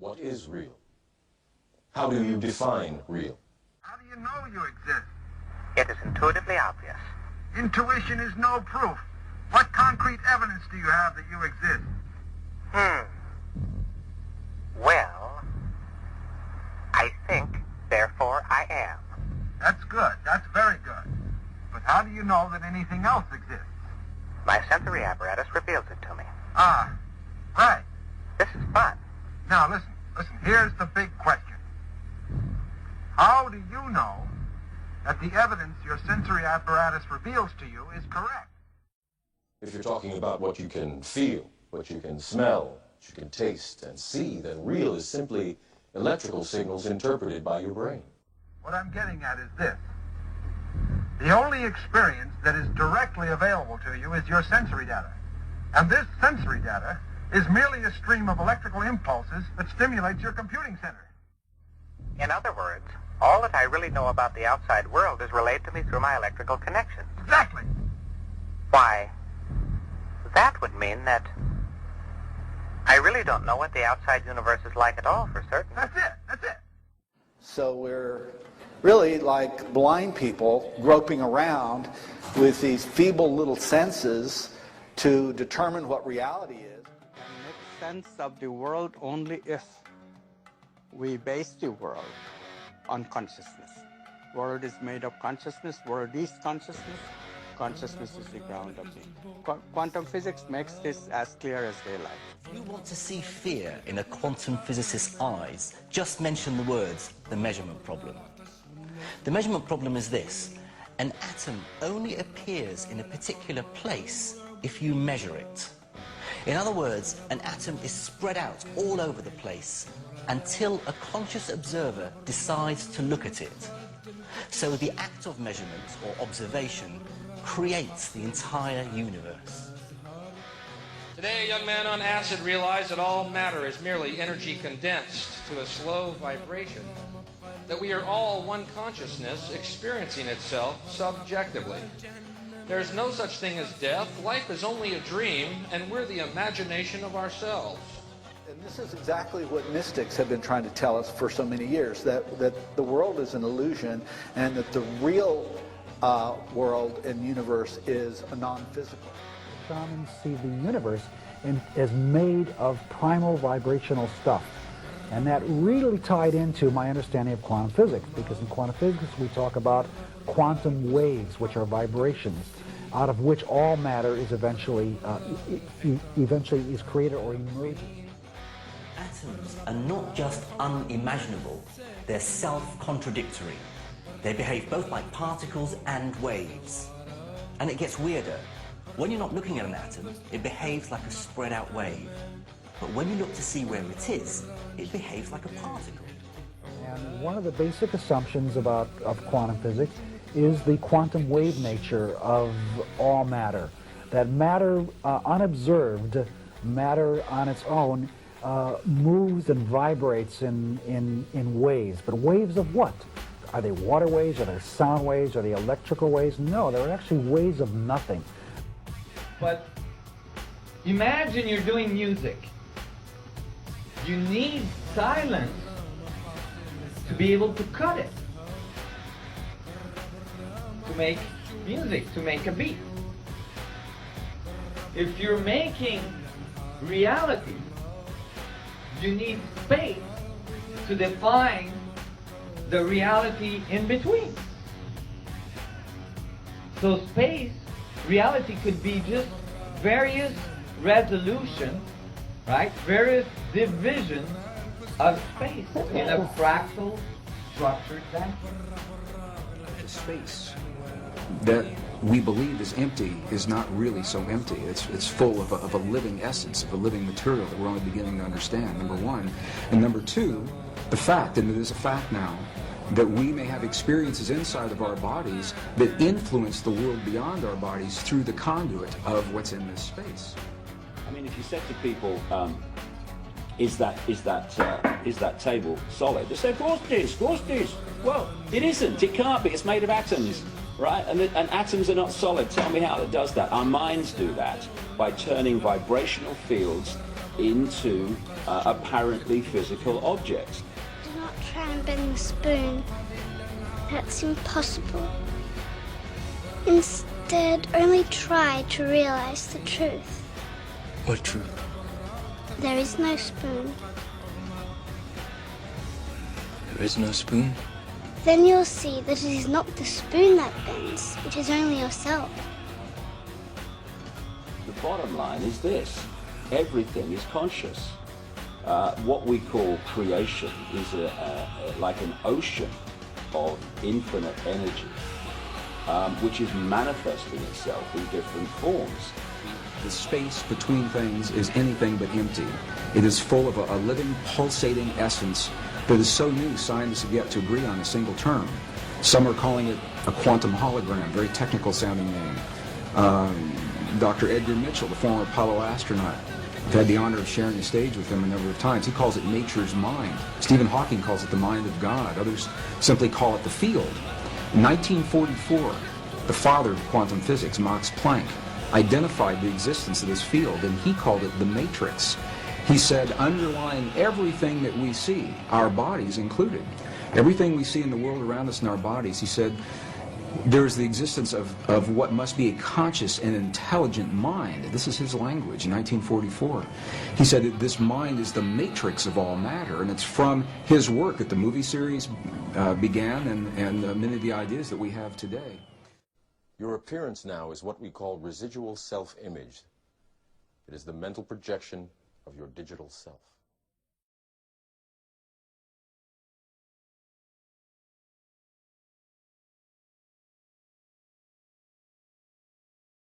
What is real? How do you define real? How do you know you exist? It is intuitively obvious. Intuition is no proof. What concrete evidence do you have that you exist? Well, I think, therefore I am. That's good. That's very good. But how do you know that anything else exists? My sensory apparatus reveals it to me. Ah, right. This is fun. Now listen. Here's the big question. How do you know that the evidence your sensory apparatus reveals to you is correct? If you're talking about what you can feel, what you can smell, what you can taste and see, then real is simply electrical signals interpreted by your brain. What I'm getting at is this. The only experience that is directly available to you is your sensory data. And this sensory data is merely a stream of electrical impulses that stimulates your computing center. In other words, all that I really know about the outside world is relayed to me through my electrical connections. Exactly. Why, that would mean that I really don't know what the outside universe is like at all, for certain. That's it. So we're really like blind people groping around with these feeble little senses to determine what reality is. And make sense of the world only if we base the world on consciousness. World is made of consciousness. World is consciousness. Consciousness is the ground of it. Quantum physics makes this as clear as daylight. If you want to see fear in a quantum physicist's eyes, just mention the words, the measurement problem. The measurement problem is this: an atom only appears in a particular place if you measure it. In other words, an atom is spread out all over the place until a conscious observer decides to look at it. So the act of measurement or observation creates the entire universe. Today, a young man on acid realized that all matter is merely energy condensed to a slow vibration, that we are all one consciousness experiencing itself subjectively. There's no such thing as death. Life is only a dream, and we're the imagination of ourselves. And this is exactly what mystics have been trying to tell us for so many years, that the world is an illusion and that the real world and universe is a non-physical. Shamans see the universe as made of primal vibrational stuff. And that really tied into my understanding of quantum physics, because in quantum physics we talk about quantum waves, which are vibrations, out of which all matter is eventually is created or emerges. Atoms are not just unimaginable, they're self-contradictory. They behave both like particles and waves. And it gets weirder. When you're not looking at an atom, it behaves like a spread out wave. But when you look to see where it is, it behaves like a particle. And one of the basic assumptions of quantum physics is the quantum wave nature of all matter. That matter, unobserved, matter on its own, moves and vibrates in waves. But waves of what? Are they water waves? Are they sound waves? Are they electrical waves? No, they're actually waves of nothing. But imagine you're doing music. You need silence to be able to cut it, to make music, to make a beat. If you're making reality, you need space to define the reality in between. So space, reality could be just various resolutions, right? Various divisions of space in a fractal structured sense. The space that we believe is empty is not really so empty. It's full of a living essence, of a living material that we're only beginning to understand, number one. And number two, the fact, and it is a fact now, that we may have experiences inside of our bodies that influence the world beyond our bodies through the conduit of what's in this space. I mean, if you said to people, is that table solid? They say, of course it is, of course it is. Well, it isn't, it can't be, it's made of atoms, right? And atoms are not solid. Tell me how it does that. Our minds do that by turning vibrational fields into apparently physical objects. Do not try and bend the spoon. That's impossible. Instead, only try to realize the truth. What truth? There is no spoon. There is no spoon? Then you'll see that it is not the spoon that bends, it is only yourself. The bottom line is this: everything is conscious. What we call creation is like an ocean of infinite energy, which is manifesting itself in different forms. The space between things is anything but empty. It is full of a living, pulsating essence that is so new scientists have yet to agree on a single term. Some are calling it a quantum hologram, very technical sounding name. Dr. Edgar Mitchell, the former Apollo astronaut, I've had the honor of sharing the stage with him a number of times. He calls it nature's mind. Stephen Hawking calls it the mind of God. Others simply call it the field. In 1944, the father of quantum physics, Max Planck, identified the existence of this field, and he called it the matrix. He said, underlying everything that we see, our bodies included, everything we see in the world around us in our bodies, he said, there's the existence of what must be a conscious and intelligent mind. This is his language in 1944. He said that this mind is the matrix of all matter, and it's from his work that the movie series began and many of the ideas that we have today. Your appearance now is what we call residual self-image. It is the mental projection of your digital self.